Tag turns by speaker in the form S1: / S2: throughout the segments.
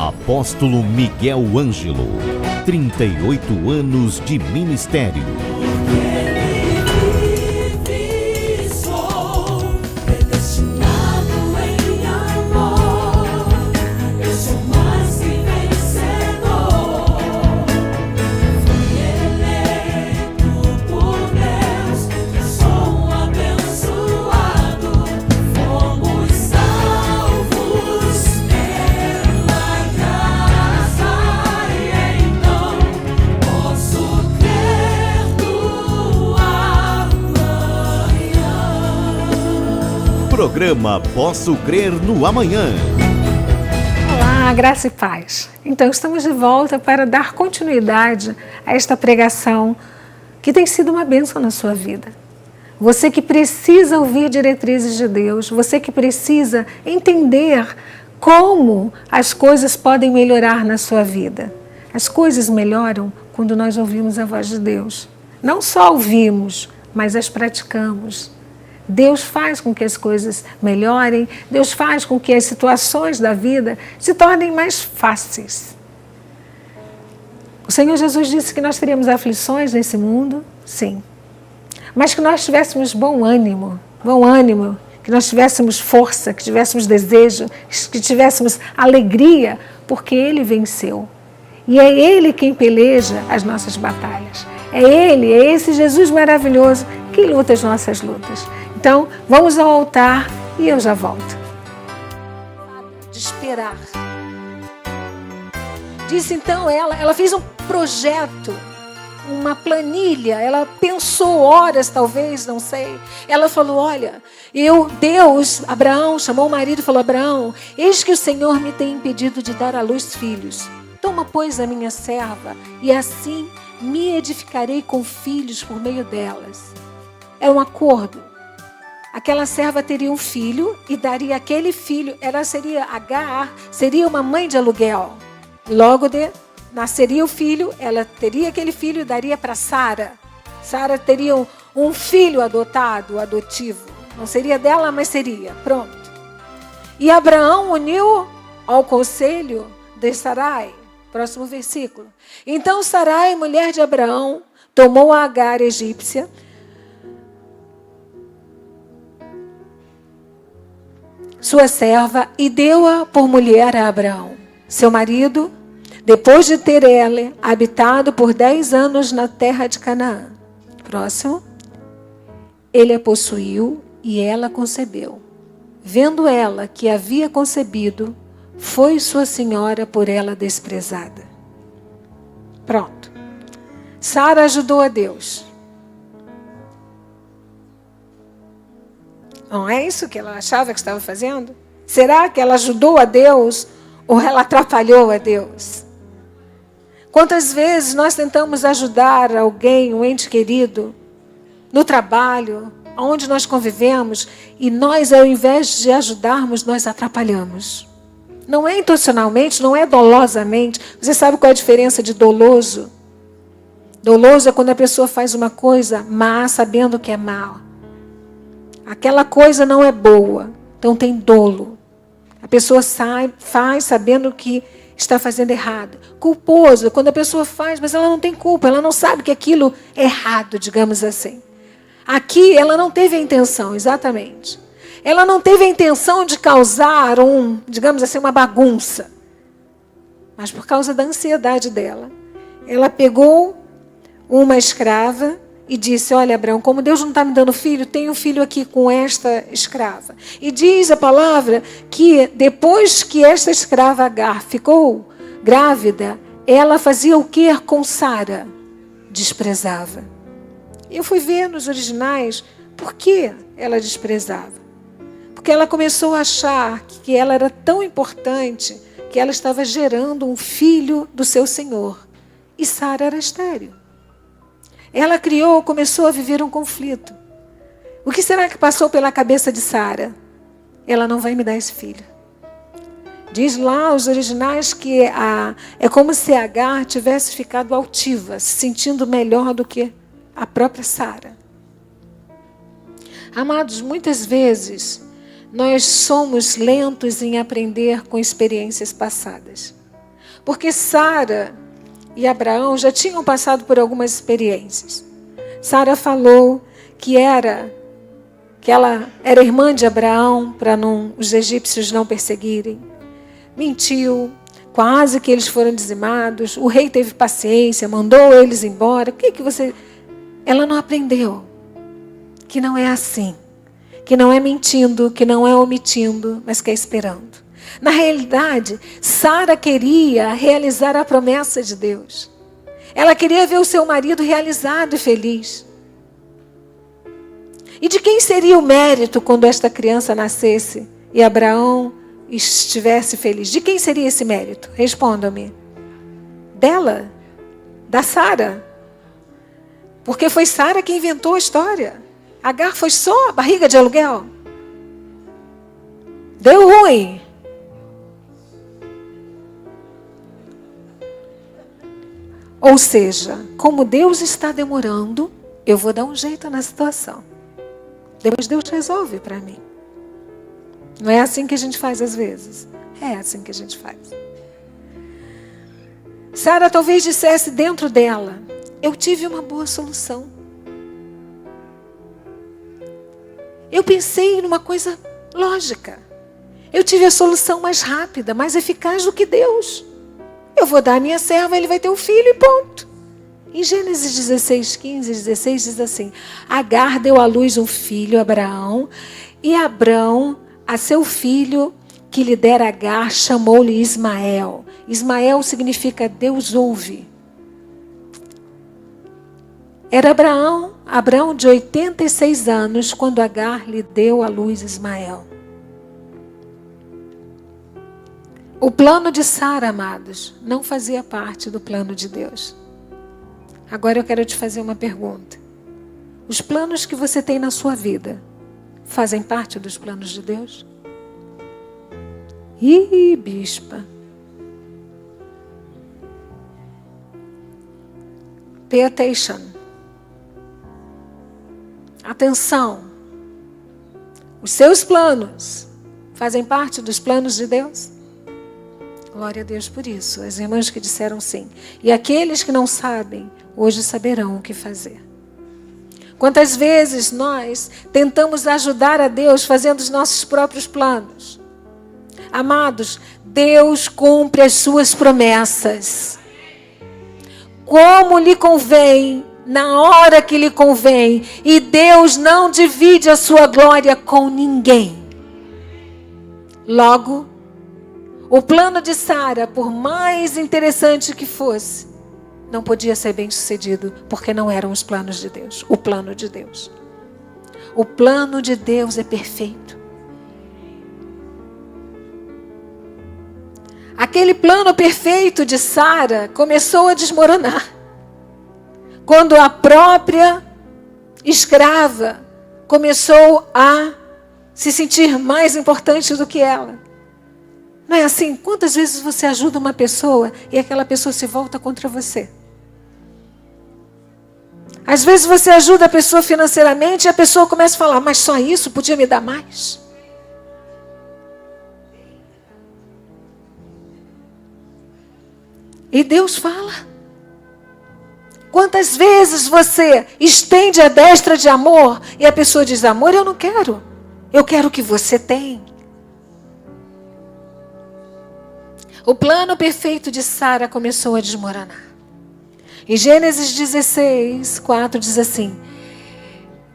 S1: Apóstolo Miguel Ângelo, 38 anos de ministério. Programa Posso Crer no Amanhã.
S2: Olá, graça e paz. Então, estamos de volta para dar continuidade a esta pregação que tem sido uma bênção na sua vida. Você que precisa ouvir diretrizes de Deus, você que precisa entender como as coisas podem melhorar na sua vida. As coisas melhoram quando nós ouvimos a voz de Deus. Não só ouvimos, mas as praticamos. Deus faz com que as coisas melhorem, Deus faz com que as situações da vida se tornem mais fáceis. O Senhor Jesus disse que nós teríamos aflições nesse mundo, sim. Mas que nós tivéssemos bom ânimo, que nós tivéssemos força, que tivéssemos desejo, que tivéssemos alegria, porque Ele venceu. E é Ele quem peleja as nossas batalhas. É Ele, é esse Jesus maravilhoso que luta as nossas lutas. Então, vamos ao altar e eu já volto. De esperar. Disse então ela fez um projeto, uma planilha, ela pensou horas talvez, não sei. Ela falou, olha, Abraão chamou o marido e falou, Abraão, eis que o Senhor me tem impedido de dar à luz filhos. Toma, pois, a minha serva e assim me edificarei com filhos por meio delas. Era um acordo. Aquela serva teria um filho e daria aquele filho, ela seria Agar, seria uma mãe de aluguel. Logo nasceria o filho, ela teria aquele filho e daria para Sara. Sara teria um filho adotivo. Não seria dela, mas seria. Pronto. E Abraão uniu ao conselho de Sarai. Próximo versículo. Então Sarai, mulher de Abraão, tomou a Agar egípcia, sua serva, e deu-a por mulher a Abraão. Seu marido, depois de ter ela habitado por 10 anos na terra de Canaã. Próximo. Ele a possuiu e ela concebeu. Vendo ela que havia concebido, foi sua senhora por ela desprezada. Pronto. Sara ajudou a Deus. Não é isso que ela achava que estava fazendo? Será que ela ajudou a Deus ou ela atrapalhou a Deus? Quantas vezes nós tentamos ajudar alguém, um ente querido, no trabalho, onde nós convivemos, e nós, ao invés de ajudarmos, nós atrapalhamos. Não é intencionalmente, não é dolosamente. Você sabe qual é a diferença de doloso? Doloso é quando a pessoa faz uma coisa má, sabendo que é mal. Aquela coisa não é boa, então tem dolo. A pessoa faz sabendo que está fazendo errado. Culposo, quando a pessoa faz, mas ela não tem culpa, ela não sabe que aquilo é errado, digamos assim. Aqui ela não teve a intenção, exatamente. Ela não teve a intenção de causar digamos assim, uma bagunça. Mas por causa da ansiedade dela, ela pegou uma escrava e disse, olha, Abraão, como Deus não está me dando filho, tenho um filho aqui com esta escrava. E diz a palavra que depois que esta escrava Agar ficou grávida, ela fazia o que com Sara? Desprezava. Eu fui ver nos originais por que ela desprezava. Porque ela começou a achar que ela era tão importante que ela estava gerando um filho do seu senhor. E Sara era estéril. Ela começou a viver um conflito. O que será que passou pela cabeça de Sara? Ela não vai me dar esse filho. Diz lá os originais que é como se Agar tivesse ficado altiva, se sentindo melhor do que a própria Sara. Amados, muitas vezes nós somos lentos em aprender com experiências passadas. Porque Sara e Abraão já tinham passado por algumas experiências. Sara falou que ela era irmã de Abraão, para os egípcios não perseguirem. Mentiu, quase que eles foram dizimados. O rei teve paciência, mandou eles embora. Ela não aprendeu que não é assim, que não é mentindo, que não é omitindo, mas que é esperando. Na realidade, Sara queria realizar a promessa de Deus. Ela queria ver o seu marido realizado e feliz. E de quem seria o mérito quando esta criança nascesse e Abraão estivesse feliz? De quem seria esse mérito? Respondam-me. Dela? Da Sara? Porque foi Sara que inventou a história. Agar foi só a barriga de aluguel. Deu ruim. Ou seja, como Deus está demorando, eu vou dar um jeito na situação. Depois Deus resolve para mim. Não é assim que a gente faz às vezes. É assim que a gente faz. Sara talvez dissesse dentro dela: eu tive uma boa solução. Eu pensei numa coisa lógica. Eu tive a solução mais rápida, mais eficaz do que Deus. Eu vou dar a minha serva, ele vai ter um filho e ponto. Em Gênesis 16, 15 e 16 diz assim: Agar deu à luz um filho, Abraão, e Abrão, a seu filho que lhe dera Agar, chamou-lhe Ismael. Ismael significa Deus ouve. Era Abraão de 86 anos, quando Agar lhe deu à luz Ismael. O plano de Sara, amados, não fazia parte do plano de Deus. Agora eu quero te fazer uma pergunta. Os planos que você tem na sua vida fazem parte dos planos de Deus? Ih, bispa. Pay attention. Atenção. Os seus planos fazem parte dos planos de Deus? Glória a Deus por isso. As irmãs que disseram sim. E aqueles que não sabem, hoje saberão o que fazer. Quantas vezes nós tentamos ajudar a Deus fazendo os nossos próprios planos? Amados, Deus cumpre as suas promessas. Como lhe convém, na hora que lhe convém. E Deus não divide a sua glória com ninguém. Logo, o plano de Sara, por mais interessante que fosse, não podia ser bem sucedido, porque não eram os planos de Deus. O plano de Deus. O plano de Deus é perfeito. Aquele plano perfeito de Sara começou a desmoronar. Quando a própria escrava começou a se sentir mais importante do que ela. Não é assim? Quantas vezes você ajuda uma pessoa e aquela pessoa se volta contra você? Às vezes você ajuda a pessoa financeiramente e a pessoa começa a falar: mas só isso? Podia me dar mais? E Deus fala. Quantas vezes você estende a destra de amor e a pessoa diz: amor, eu não quero. Eu quero o que você tem. O plano perfeito de Sara começou a desmoronar. Em Gênesis 16, 4 diz assim.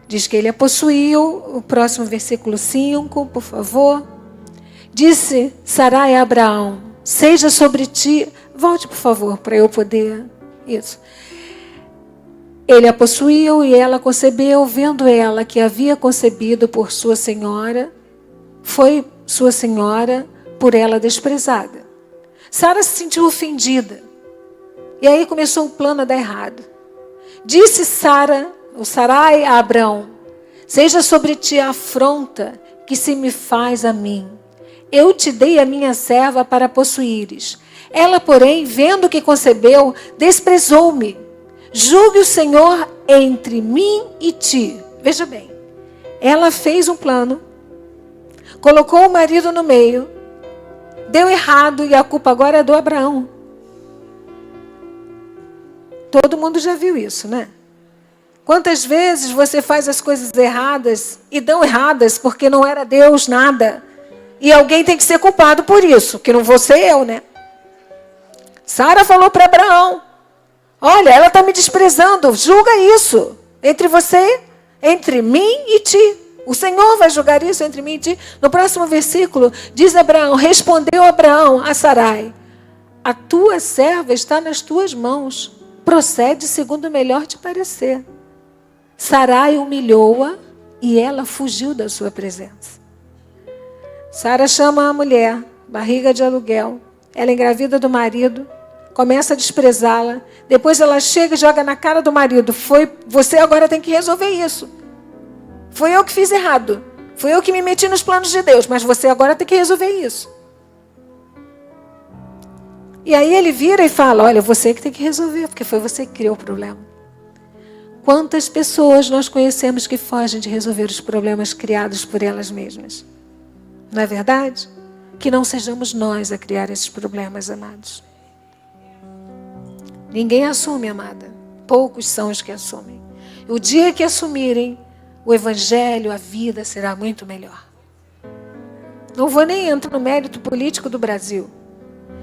S2: Diz que ele a possuiu. O próximo versículo 5, por favor. Disse Sarai a Abraão: seja sobre ti... Volte, por favor, para eu poder... Isso. Ele a possuiu e ela concebeu, vendo ela que havia concebido por sua senhora, foi sua senhora por ela desprezada. Sara se sentiu ofendida. E aí começou o plano a dar errado. Disse Sarai a Abrão: seja sobre ti a afronta que se me faz a mim. Eu te dei a minha serva para possuíres. Ela, porém, vendo que concebeu, desprezou-me. Julgue o Senhor entre mim e ti. Veja bem. Ela fez um plano. Colocou o marido no meio. Deu errado e a culpa agora é do Abraão. Todo mundo já viu isso, né? Quantas vezes você faz as coisas erradas e dão erradas porque não era Deus nada. E alguém tem que ser culpado por isso, que não vou ser eu, né? Sara falou para Abraão, olha, ela está me desprezando, julga isso entre mim e ti. O Senhor vai julgar isso entre mim e ti. No próximo versículo, diz Abraão, respondeu Abraão a Sarai, a tua serva está nas tuas mãos, procede segundo o melhor te parecer. Sarai humilhou-a e ela fugiu da sua presença. Sara chama a mulher, barriga de aluguel, ela engravida do marido, começa a desprezá-la, depois ela chega e joga na cara do marido, você agora tem que resolver isso. Foi eu que fiz errado, foi eu que me meti nos planos de Deus, mas você agora tem que resolver isso. E aí ele vira e fala, olha, você que tem que resolver, porque foi você que criou o problema. Quantas pessoas nós conhecemos que fogem de resolver os problemas criados por elas mesmas? Não é verdade? Que não sejamos nós a criar esses problemas, amados. Ninguém assume, amada. Poucos são os que assumem. O dia que assumirem, o evangelho, a vida será muito melhor. Não vou nem entrar no mérito político do Brasil.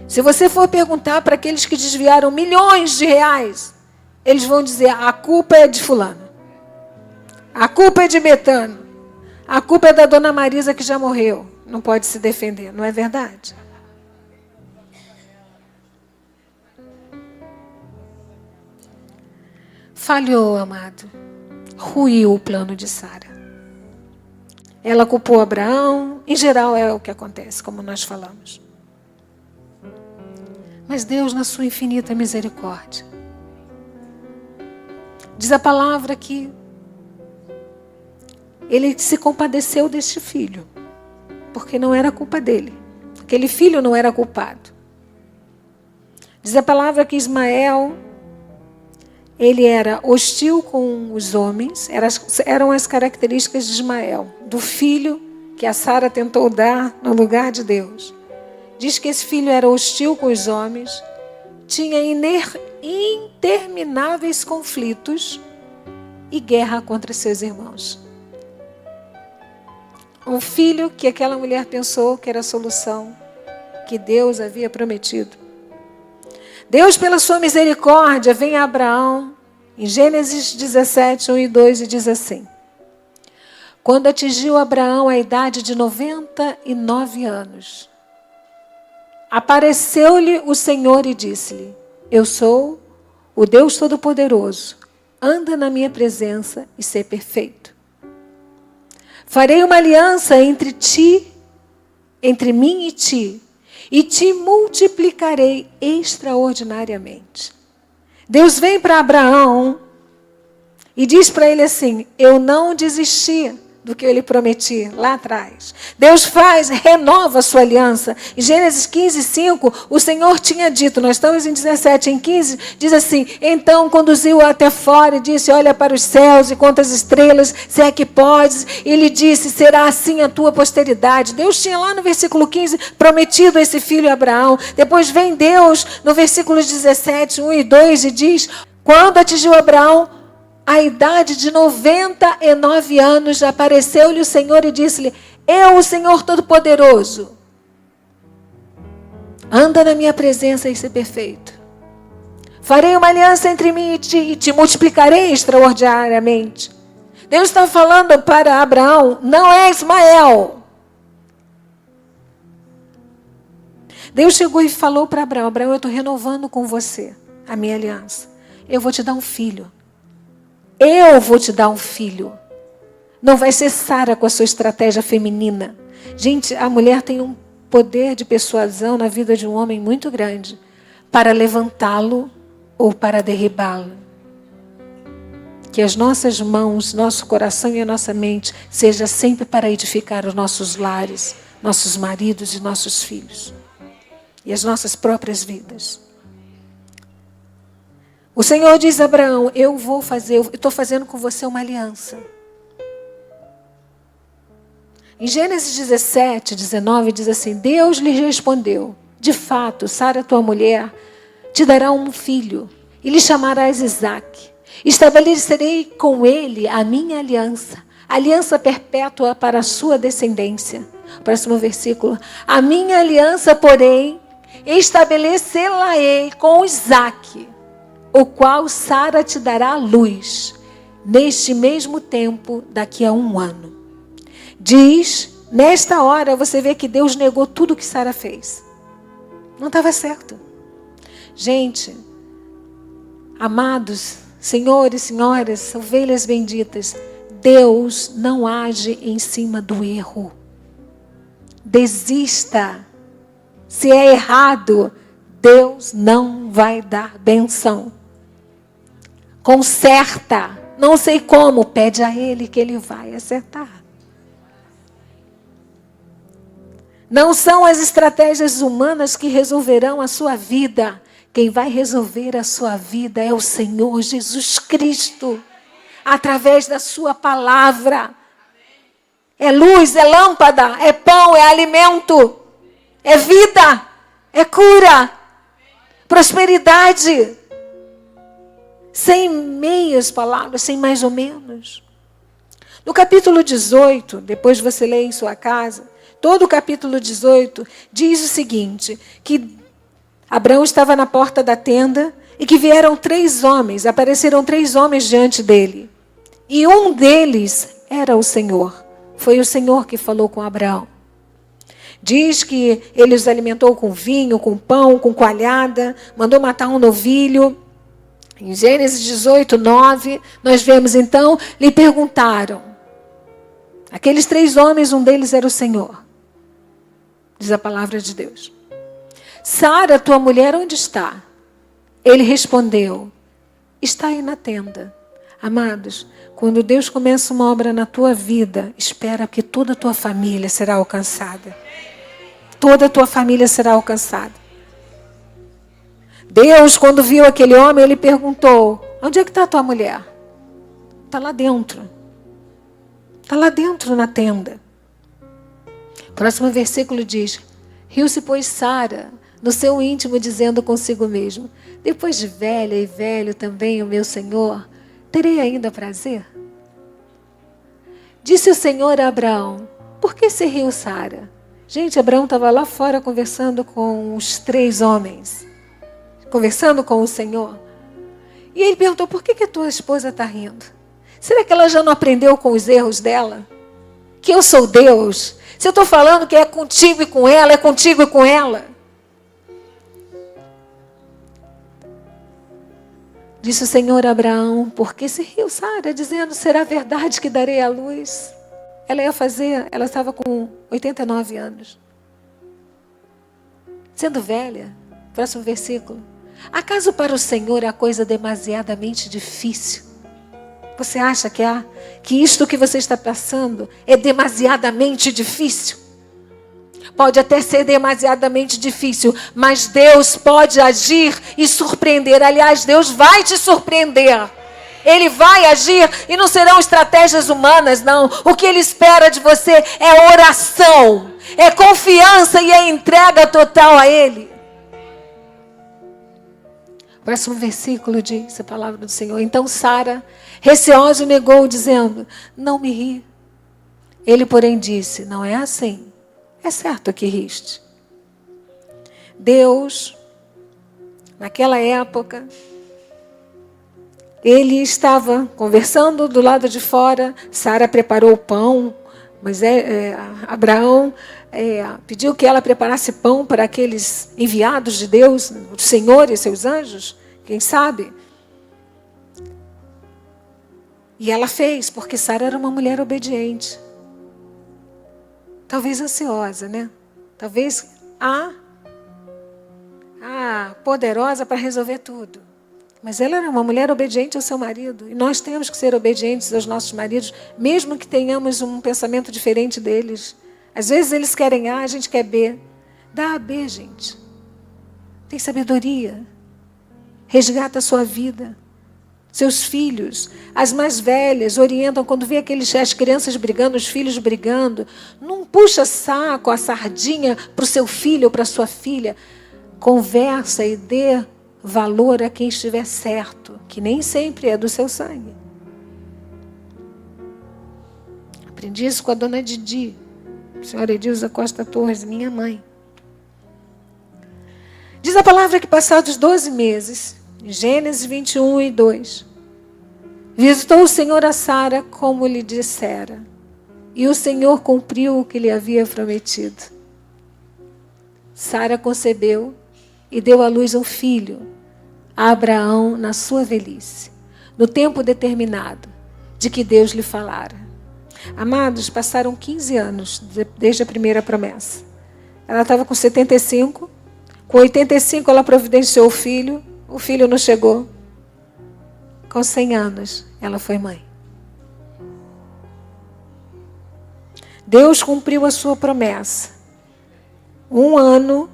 S2: Se você for perguntar para aqueles que desviaram milhões de reais, eles vão dizer, a culpa é de fulano. A culpa é de Betano. A culpa é da dona Marisa que já morreu. Não pode se defender, não é verdade? Falhou, amado. Ruiu o plano de Sara. Ela culpou Abraão. Em geral é o que acontece, como nós falamos. Mas Deus, na sua infinita misericórdia, diz a palavra que Ele se compadeceu deste filho, porque não era culpa dele. Aquele filho não era culpado. Diz a palavra que Ismael, ele era hostil com os homens, eram as características de Ismael, do filho que a Sara tentou dar no lugar de Deus. Diz que esse filho era hostil com os homens, tinha intermináveis conflitos e guerra contra seus irmãos. Um filho que aquela mulher pensou que era a solução que Deus havia prometido. Deus, pela sua misericórdia, vem a Abraão, em Gênesis 17, 1 e 2, e diz assim: quando atingiu Abraão a idade de 99 anos, apareceu-lhe o Senhor e disse-lhe: eu sou o Deus Todo-Poderoso, anda na minha presença e sê perfeito. Farei uma aliança entre mim e te multiplicarei extraordinariamente. Deus vem para Abraão e diz para ele assim: eu não desisti do que eu lhe prometi lá atrás. Deus renova a sua aliança. Em Gênesis 15, 5, o Senhor tinha dito, nós estamos em 17, em 15, diz assim: então conduziu-o até fora e disse: olha para os céus e conta as estrelas, se é que podes. E lhe disse: será assim a tua posteridade. Deus tinha lá no versículo 15 prometido esse filho a Abraão. Depois vem Deus no versículo 17, 1 e 2 e diz: quando atingiu Abraão a idade de 99 anos, apareceu-lhe o Senhor e disse-lhe: eu, o Senhor Todo-Poderoso, anda na minha presença e ser perfeito. Farei uma aliança entre mim e te multiplicarei extraordinariamente. Deus está falando para Abraão, não é Ismael. Deus chegou e falou para Abraão: Abraão, eu estou renovando com você a minha aliança. Eu vou te dar um filho. Eu vou te dar um filho. Não vai ser Sara com a sua estratégia feminina. Gente, a mulher tem um poder de persuasão na vida de um homem muito grande para levantá-lo ou para derribá-lo. Que as nossas mãos, nosso coração e a nossa mente seja sempre para edificar os nossos lares, nossos maridos e nossos filhos. E as nossas próprias vidas. O Senhor diz a Abraão: eu estou fazendo com você uma aliança. Em Gênesis 17, 19, diz assim: Deus lhe respondeu: de fato, Sara, tua mulher, te dará um filho, e lhe chamarás Isaque. Estabelecerei com ele a minha aliança perpétua para a sua descendência. Próximo versículo. A minha aliança, porém, estabelecê-la-ei com Isaque, o qual Sara te dará à luz, neste mesmo tempo, daqui a 1 ano. Diz, nesta hora você vê que Deus negou tudo que Sara fez. Não estava certo. Gente, amados, senhores, senhoras, ovelhas benditas, Deus não age em cima do erro. Desista. Se é errado, Deus não vai dar benção. Conserta. Não sei como, pede a Ele que Ele vai acertar. Não são as estratégias humanas que resolverão a sua vida. Quem vai resolver a sua vida é o Senhor Jesus Cristo. Através da sua palavra. É luz, é lâmpada, é pão, é alimento. É vida, é cura. Prosperidade. Sem meias palavras, sem mais ou menos. No capítulo 18, depois você lê em sua casa, todo o capítulo 18 diz o seguinte, que Abraão estava na porta da tenda e que vieram 3 homens, apareceram 3 homens diante dele. E um deles era o Senhor. Foi o Senhor que falou com Abraão. Diz que ele os alimentou com vinho, com pão, com coalhada, mandou matar um novilho. Em Gênesis 18, 9, nós vemos então, lhe perguntaram. Aqueles 3 homens, um deles era o Senhor. Diz a palavra de Deus. Sara, tua mulher, onde está? Ele respondeu, está aí na tenda. Amados, quando Deus começa uma obra na tua vida, espera que toda a tua família será alcançada. Toda a tua família será alcançada. Deus, quando viu aquele homem, ele perguntou, onde é que está a tua mulher? Está lá dentro. Está lá dentro na tenda. O próximo versículo diz, riu-se, pois, Sara, no seu íntimo, dizendo consigo mesmo, depois de velha e velho também o meu Senhor, terei ainda prazer? Disse o Senhor a Abraão, por que se riu Sara? Gente, Abraão estava lá fora conversando com os 3 homens. Conversando com o Senhor. E ele perguntou, por que a tua esposa está rindo? Será que ela já não aprendeu com os erros dela? Que eu sou Deus? Se eu estou falando que é contigo e com ela, é contigo e com ela. Disse o Senhor a Abraão, por que se riu Sara? Dizendo, será verdade que darei a luz? Ela estava com 89 anos. Sendo velha. Próximo versículo. Acaso para o Senhor é a coisa demasiadamente difícil? Você acha que isto que você está passando é demasiadamente difícil? Pode até ser demasiadamente difícil, mas Deus pode agir e surpreender. Aliás, Deus vai te surpreender. Ele vai agir e não serão estratégias humanas, não. O que Ele espera de você é oração, é confiança e é entrega total a Ele. Próximo versículo diz a palavra do Senhor. Então Sara, receosa, negou, dizendo, não me ri. Ele, porém, disse, não é assim. É certo que riste. Deus, naquela época, ele estava conversando do lado de fora. Sara preparou o pão, mas Abraão pediu que ela preparasse pão para aqueles enviados de Deus, o Senhor e seus anjos, quem sabe. E ela fez, porque Sara era uma mulher obediente. Talvez ansiosa, né? Talvez poderosa para resolver tudo. Mas ela era uma mulher obediente ao seu marido. E nós temos que ser obedientes aos nossos maridos, mesmo que tenhamos um pensamento diferente deles. Às vezes eles querem A, a gente quer B. Dá a B, gente. Tem sabedoria. Resgata a sua vida. Seus filhos, as mais velhas, orientam quando vê as crianças brigando, os filhos brigando. Não puxa saco, a sardinha para o seu filho ou para a sua filha. Conversa e dê valor a quem estiver certo, que nem sempre é do seu sangue. Aprendi isso com a dona Didi, a senhora Edilza Costa Torres, minha mãe. Diz a palavra que passados 12 meses, em Gênesis 21:2, visitou o Senhor a Sara como lhe dissera, e o Senhor cumpriu o que lhe havia prometido. Sara concebeu e deu à luz um filho, a Abraão, na sua velhice, no tempo determinado de que Deus lhe falara. Amados, passaram 15 anos desde a primeira promessa. Ela estava com 75, com 85 ela providenciou o filho não chegou. Com 100 anos, ela foi mãe. Deus cumpriu a sua promessa. 1 ano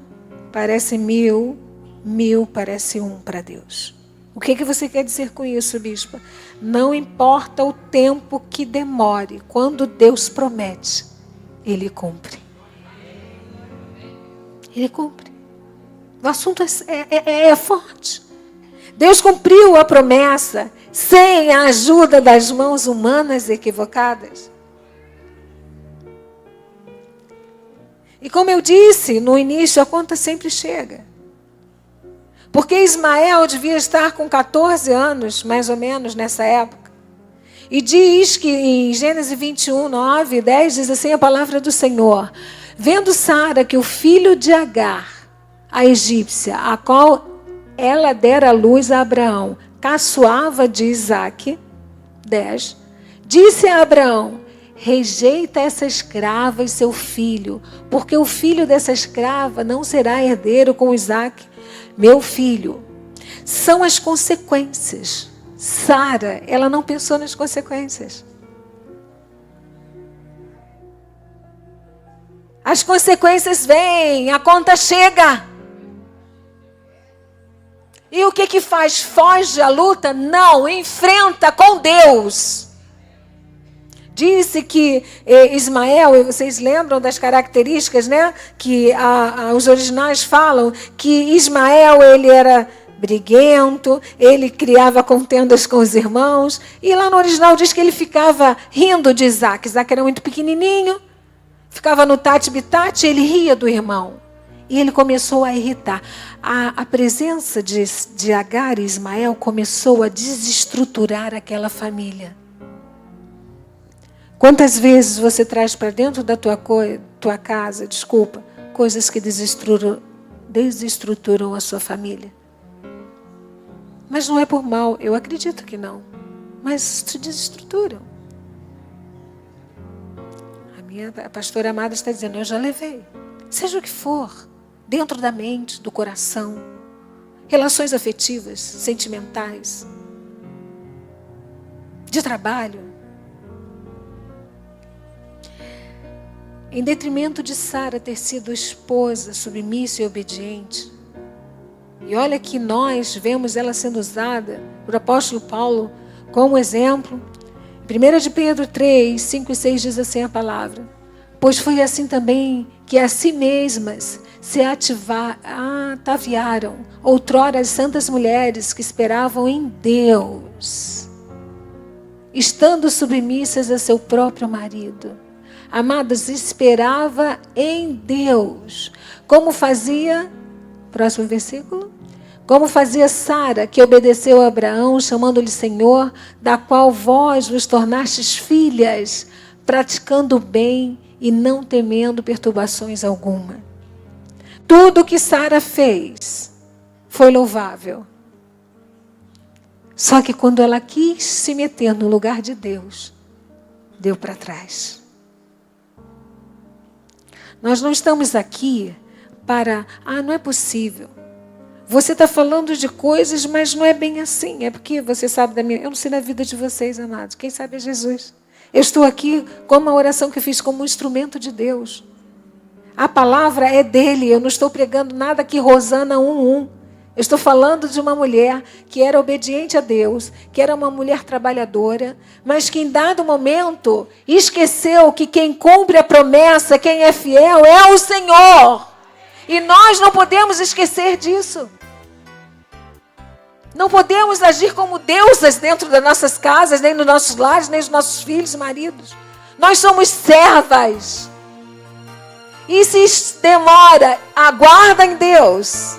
S2: parece 1000, 1000 parece 1 para Deus. O que você quer dizer com isso, bispa? Não importa o tempo que demore, quando Deus promete, Ele cumpre. Ele cumpre. O assunto é forte. Deus cumpriu a promessa sem a ajuda das mãos humanas equivocadas. E como eu disse no início, a conta sempre chega. Porque Ismael devia estar com 14 anos, mais ou menos, nessa época. E diz que em Gênesis 21:9-10, diz assim a palavra do Senhor: vendo Sara que o filho de Agar, a egípcia, a qual ela dera à luz a Abraão, caçoava de Isaque, 10, disse a Abraão: rejeita essa escrava e seu filho, porque o filho dessa escrava não será herdeiro com Isaque, meu filho. São as consequências. Sara, ela não pensou nas consequências. As consequências vêm, a conta chega. E o que faz? Foge à luta? Não, enfrenta com Deus. Disse que Ismael, vocês lembram das características, né? Que os originais falam que Ismael, ele era briguento, ele criava contendas com os irmãos. E lá no original diz que ele ficava rindo de Isaque. Isaque era muito pequenininho, ficava no tate-bitate, ele ria do irmão. E ele começou a irritar. A presença de Agar e Ismael começou a desestruturar aquela família. Quantas vezes você traz para dentro da tua casa, coisas que desestruturam a sua família? Mas não é por mal, eu acredito que não. Mas te desestruturam. A pastora amada está dizendo, eu já levei. Seja o que for, dentro da mente, do coração, relações afetivas, sentimentais, de trabalho. Em detrimento de Sara ter sido esposa, submissa e obediente. E olha que nós vemos ela sendo usada por apóstolo Paulo como exemplo. 1 de Pedro 3, 5 e 6 diz assim a palavra. Pois foi assim também que a si mesmas se ataviaram outrora as santas mulheres que esperavam em Deus, estando submissas a seu próprio marido. Amados, esperava em Deus. Como fazia, próximo versículo, como fazia Sara, que obedeceu a Abraão, chamando-lhe Senhor, da qual vós vos tornastes filhas, praticando o bem e não temendo perturbações alguma. Tudo o que Sara fez foi louvável. Só que quando ela quis se meter no lugar de Deus, deu para trás. Nós não estamos aqui para... não é possível. Você está falando de coisas, mas não é bem assim. É porque você sabe da minha... Eu não sei da vida de vocês, amados. Quem sabe é Jesus. Eu estou aqui com uma oração que eu fiz como um instrumento de Deus. A palavra é dele. Eu não estou pregando nada aqui, Rosana 1:1. Eu estou falando de uma mulher que era obediente a Deus, que era uma mulher trabalhadora, mas que em dado momento esqueceu que quem cumpre a promessa, quem é fiel, é o Senhor. E nós não podemos esquecer disso. Não podemos agir como deusas dentro das nossas casas, nem nos nossos lares, nem nos nossos filhos e maridos. Nós somos servas. E se demora, aguarda em Deus.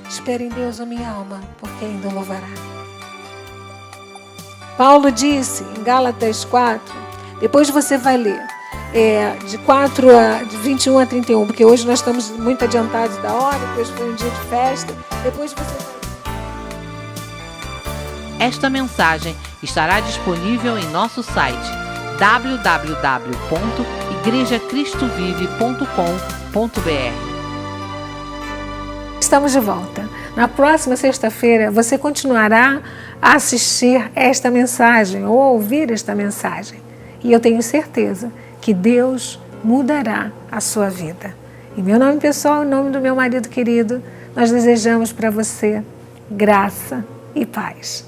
S2: Espera em Deus, a minha alma, porque ainda o louvará. Paulo disse em Gálatas 4, depois você vai ler, de 21 a 31, porque hoje nós estamos muito adiantados da hora, porque hoje foi um dia de festa. Depois você vai...
S3: Esta mensagem estará disponível em nosso site www.igrejacristovive.com.br.
S2: Estamos de volta. Na próxima sexta-feira você continuará a assistir esta mensagem ou a ouvir esta mensagem. E eu tenho certeza que Deus mudará a sua vida. Em meu nome pessoal, em nome do meu marido querido, nós desejamos para você graça e paz.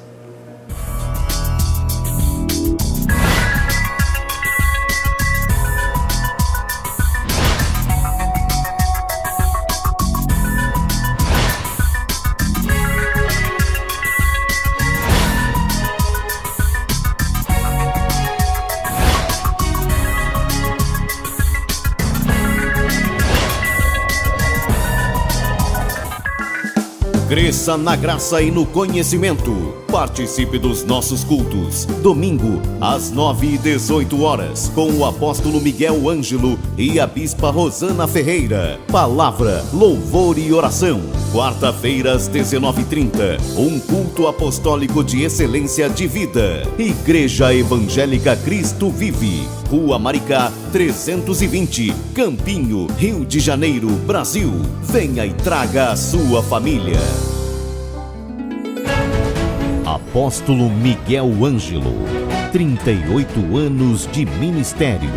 S1: Cresça na graça e no conhecimento. Participe dos nossos cultos. Domingo, às 9h18, com o apóstolo Miguel Ângelo e a bispa Rosana Ferreira. Palavra, louvor e oração. Quarta-feira, às 19h30, um culto apostólico de excelência de vida. Igreja Evangélica Cristo Vive. Rua Maricá, 320, Campinho, Rio de Janeiro, Brasil. Venha e traga a sua família. Apóstolo Miguel Ângelo, 38 anos de ministério.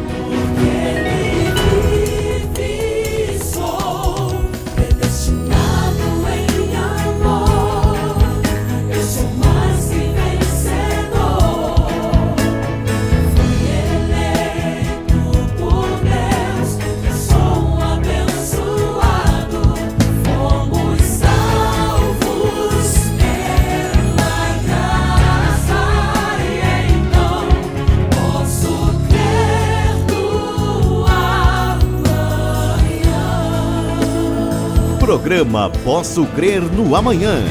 S1: Programa Posso Crer no Amanhã.